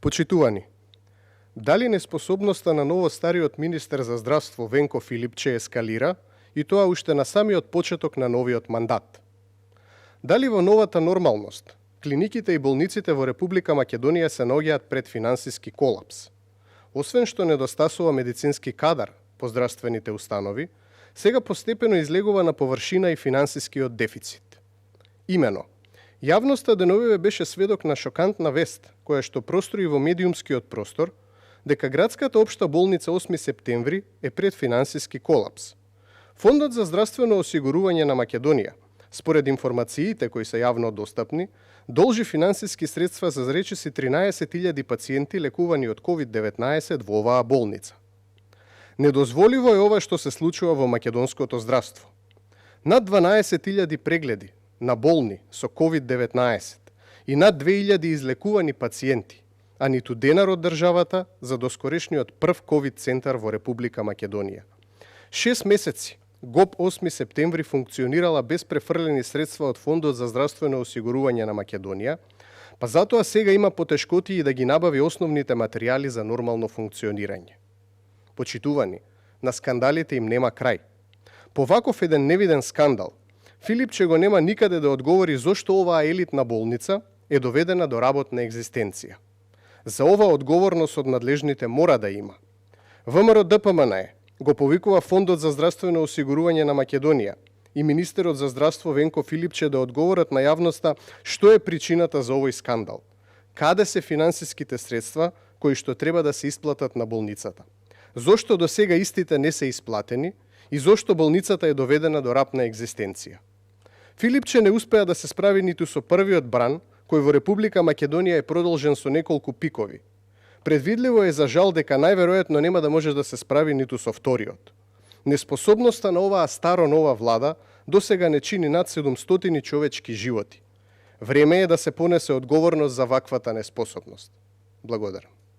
Почитувани, дали неспособноста на новостариот министер за здравство Венко Филипче ескалира, и тоа уште на самиот почеток на новиот мандат? Дали во новата нормалност, клиниките и болниците во Република Македонија се наоѓаат пред финансиски колапс? Освен што недостасува медицински кадар по здравствените установи, сега постепено излегува на површина и финансискиот дефицит. Имено, јавноста деновиве беше сведок на шокантна вест, која што прострои во медиумскиот простор, дека градската општа болница 8 септември е пред финансиски колапс. Фондот за здравствено осигурување на Македонија, според информациите кои се јавно достапни, должи финансиски средства за речиси 13.000 пациенти лекувани од COVID-19 во оваа болница. Недозволиво е ова што се случува во македонското здравство. Над 12.000 прегледи на болни со COVID-19 и над 2.000 излекувани пациенти, а ниту денар од државата за доскорешниот прв COVID центар во Република Македонија. 6 месеци ГОП 8 септември функционирала без префрлени средства од Фондот за здравствено осигурување на Македонија, па затоа сега има потешкоти и да ги набави основните материјали за нормално функционирање. Почитувани, на скандалите им нема крај. По ваков еден невиден скандал, Филипче го нема никаде да одговори зошто оваа елитна болница е доведена до работна екзистенција. За ова одговорност од надлежните мора да има. ВМРО ДПМН го повикува Фондот за здравствено осигурување на Македонија и министерот за здравство Венко Филипче да одговорат на јавноста што е причината за овој скандал. Каде се финансиските средства кои што треба да се исплатат на болницата? Зошто до сега истите не се исплатени и зошто болницата е доведена до рапна екзистенција? Филипче не успеа да се справи ниту со првиот бран, кој во Република Македонија е продолжен со неколку пикови. Предвидливо е за жал дека најверојатно нема да може да се справи ниту со вториот. Неспособноста на оваа старо-нова влада досега не чини над 700 човечки животи. Време е да се понесе одговорност за ваквата неспособност. Благодарам.